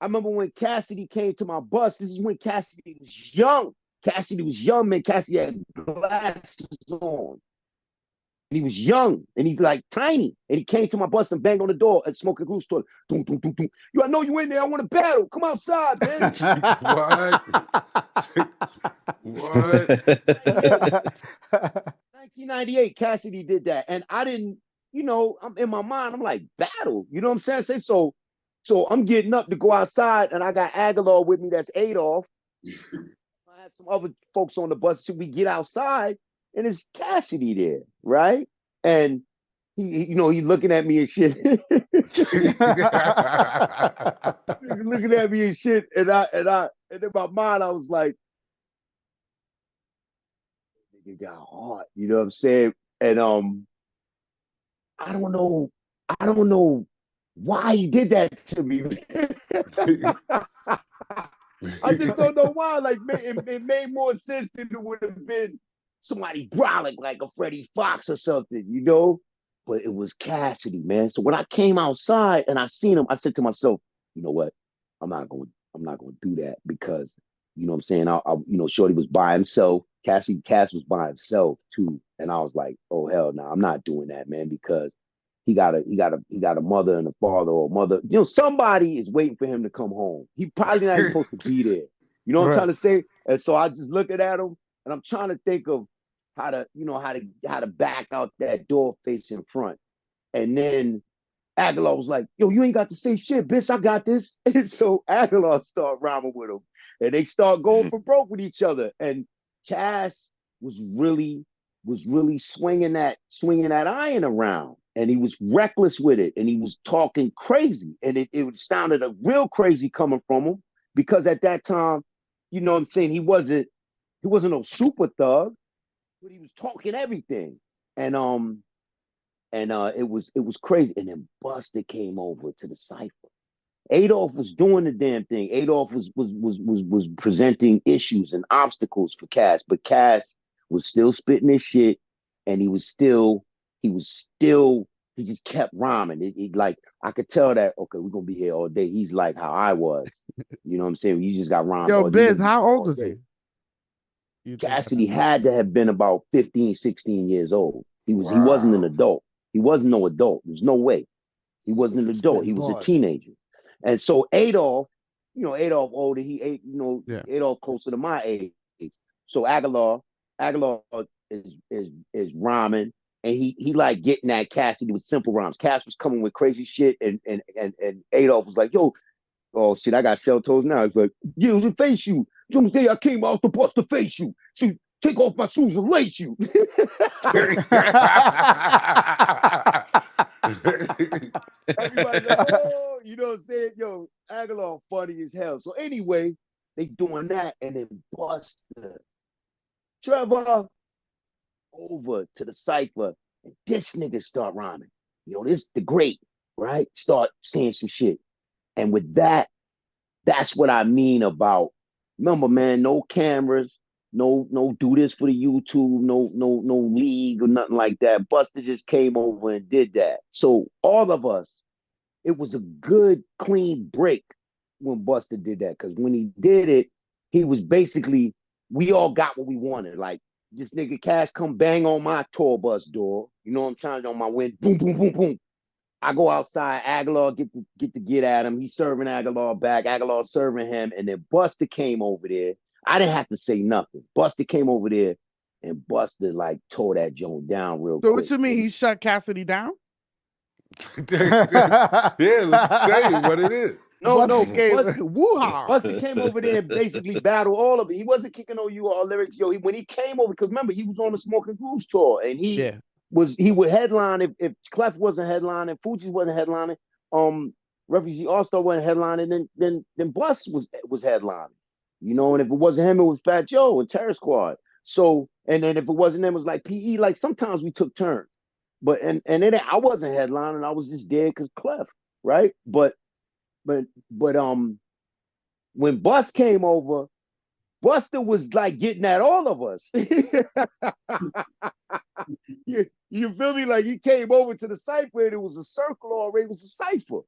I remember when Cassidy came to my bus. This is when Cassidy was young. Cassidy was young, man. Cassidy had glasses on. And he was young and he's like tiny. And he came to my bus and banged on the door at Smoking Goose store. Doom, doom, doom, doom. Yo, I know you in there. I want to battle. Come outside, man. What? What? 1998, Cassidy did that. And I didn't, I'm in my mind, I'm like, battle. You know what I'm saying? So I'm getting up to go outside and I got Aguilar with me, that's Adolf. I had some other folks on the bus. So we get outside and it's Cassidy there, right? And he looking at me and shit. Looking at me and shit. And in my mind, I was like, nigga got hard. You know what I'm saying? And I don't know why he did that to me. I just don't know why. Like, it made more sense than it would have been somebody brolic like a Freddie Fox or something, But it was Cassidy, man. So when I came outside and I seen him, I said to myself, you know what? I'm not going to do that because, you know what I'm saying? Shorty was by himself. Cass was by himself too. And I was like, oh hell no, I'm not doing that, man, because he got a mother and a father or a mother. Somebody is waiting for him to come home. He probably not even supposed to be there. You know what I'm trying to say? And so I just looking at him and I'm trying to think of how to back out that door facing front. And then Aguilar was like, yo, you ain't got to say shit, bitch. I got this. And so Aguilar start rhyming with him. And they start going for broke with each other. And Cass was really swinging that iron around. And he was reckless with it. And he was talking crazy. And it sounded a real crazy coming from him. Because at that time, you know what I'm saying, he wasn't no super thug, but he was talking everything. And it was crazy. And then Buster came over to the cipher. Adolf was doing the damn thing. Adolf was presenting issues and obstacles for Cass, but Cass was still spitting his shit, and he just kept rhyming. It like I could tell that okay, we're gonna be here all day. He's like how I was, you know what I'm saying? You just got rhymes. Yo, Biz, how old was he? Cassidy had to have been about 15, 16 years old. He wasn't an adult. He wasn't no adult. There's no way. He wasn't an adult. He was a teenager. And so Adolf older, Adolf closer to my age. So Aguilar is rhyming, and he like getting at Cassidy with simple rhymes. Cass was coming with crazy shit, and Adolf was like, yo, oh shit, I got shell toes now. It's like, yeah, it was a face you. Doomsday, I came out the bus to face you. So take off my shoes and lace you. Everybody's like, oh, you know what I'm saying? Yo, Aguilar funny as hell. So anyway, they doing that, and then Buster, Trevor, over to the cipher, and this nigga start rhyming. This the great, right? Start saying some shit. And with that, that's what I mean about, remember, man, no cameras, no do this for the YouTube, no league or nothing like that. Buster just came over and did that. So all of us, it was a good, clean break when Buster did that. Because when he did it, he was basically, we all got what we wanted. Like, this nigga Cash come bang on my tour bus door. You know what I'm trying to on my window. Boom, boom, boom, boom. I go outside. Aguilar get at him. He's serving Aguilar back. Aguilar serving him. And then Buster came over there. I didn't have to say nothing. Buster came over there, and Buster like tore that joint down real quick. So what you mean he shut Cassidy down? Yeah, let's say what it is. No. Buster came over there and basically battled all of it. He wasn't kicking on you all lyrics. Yo, when he came over, because remember, he was on the Smoking Grooves tour, and he would headline if Clef wasn't headlining, Fuji's wasn't headlining, Refugee All-Star wasn't headlining, then Bus was headlining. And if it wasn't him, it was Fat Joe and Terror Squad. So, and then if it wasn't him, it was like PE. Like sometimes we took turns. But and then I wasn't headlining, I was just there because Clef, right? But when Bus came over, Buster was like getting at all of us. you feel me? Like he came over to the cipher and it was a circle already, it was a cipher.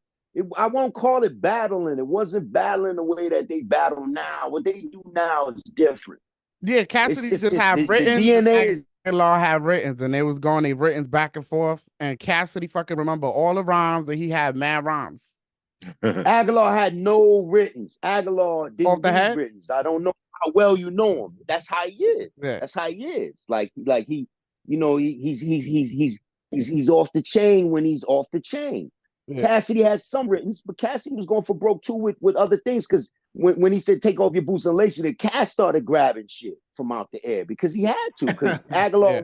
I won't call it battling. It wasn't battling the way that they battle now. What they do now is different. Yeah, Cassidy just It's had the writtens DNA and is Law had writtens, and they was going they writtens back and forth. And Cassidy fucking remember all the rhymes, and he had mad rhymes. Aguilar had no writtens. Aguilar Off didn't the do head? writtens. I don't know how well you know him. That's how he is. Yeah. That's how he is. Like he, you know, he's off the chain when he's off the chain. Yeah. Cassidy has some writtens, but Cassidy was going for broke too with other things because when he said take off your boots and lace it, Cass started grabbing shit from out the air because he had to because Aguilar Yeah.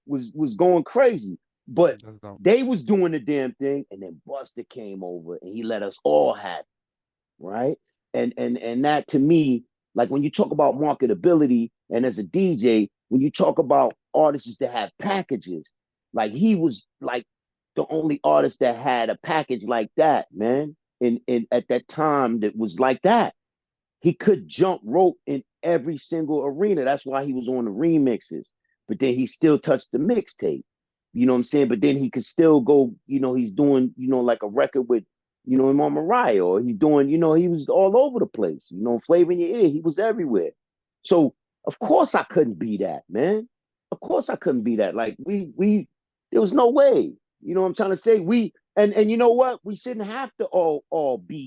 was going crazy. But That's dope. they was doing the damn thing, and then Buster came over and he let us all have it, right? And that to me, like when you talk about marketability, and as a DJ, when you talk about artists that have packages, like he was like the only artist that had a package like that, man. In at that time that was like that. He could jump rope in every single arena. That's why he was on the remixes. But then he still touched the mixtape. You know what I'm saying? But then he could still go, you know, he's doing, you know, like a record with, you know, him on Mariah, or he's doing, you know, he was all over the place. You know, Flavor in Your Ear, he was everywhere. So of course I couldn't be that, man. Of course I couldn't be that. Like there was no way. You know what I'm trying to say? And you know what? We shouldn't have to all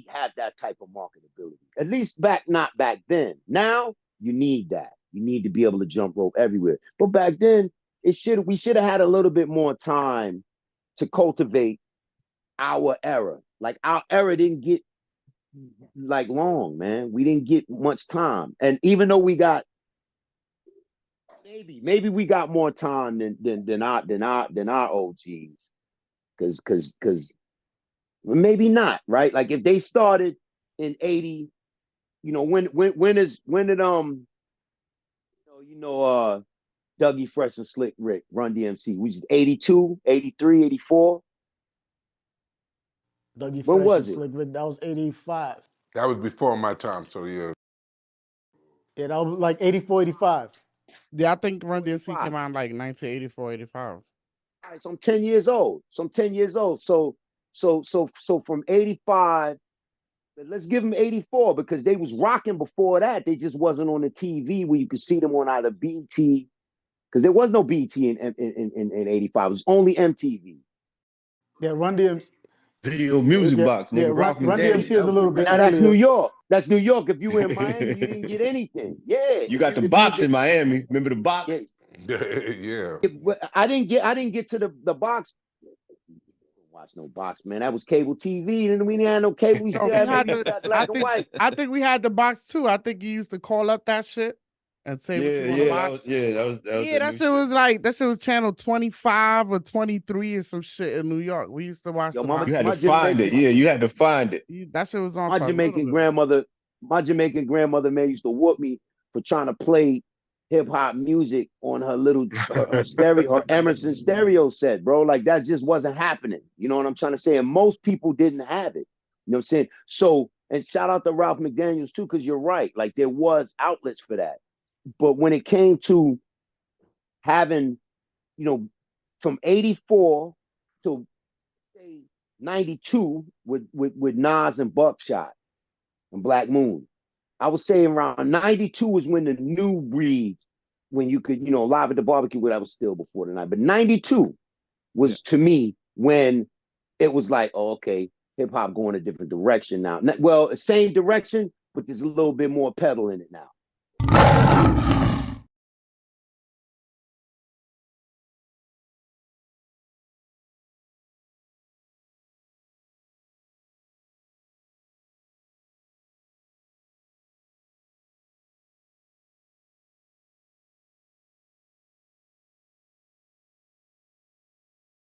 have that type of marketability. At least not back then. Now you need that. You need to be able to jump rope everywhere. But back then, we should have had a little bit more time to cultivate our era. Like our era didn't get like long, man. We didn't get much time. And even though we got maybe we got more time than our OGs. Cause maybe not, right? Like if they started in 80, you know, when did Dougie Fresh and Slick Rick Run DMC, which is 82, 83, 84. Dougie When Fresh and was it? Slick Rick, that was 85. That was before my time, so yeah. Yeah, that was like 84, 85. Yeah, I think Run DMC 85. came out in like 1984, 85. All right, so I'm 10 years old. So from 85, let's give them 84 because they was rocking before that. They just wasn't on the TV where you could see them on either BT, because there was no BT in 85. It was only MTV. Yeah, Run DMC. Video music Yeah, box, nigga. Run, Rock and Run Daddy. DMC is a little bit Now that's earlier. New York. That's New York. If you were in Miami, you didn't get anything. Yeah. You got the box in Miami. Remember the box? Yeah. Yeah. I didn't get to the box. Watch no box, man. That was cable TV, and we didn't have no cable. We still had black and white. I think we had the box too. I think you used to call up that shit and say what you want to box. That shit was like that shit was channel 25 or 23 or some shit in New York. We used to watch the box. You had to find it. Yeah, you had to find it. That shit was on. My Jamaican grandmother, man, used to whoop me for trying to play hip hop music on her little her stereo, her Emerson stereo set, bro. Like that just wasn't happening. You know what I'm trying to say? And most people didn't have it. You know what I'm saying? So, and shout out to Ralph McDaniels too, because you're right. Like there was outlets for that. But when it came to having, you know, from 84 to say 92 with Nas and Buckshot and Black Moon, I was saying around 92 was when the new breed, when you could, you know, Live at the Barbecue, but that was still before the night. But 92 was to me when it was like, oh, okay, hip hop going a different direction now. Well, same direction, but there's a little bit more pedal in it now.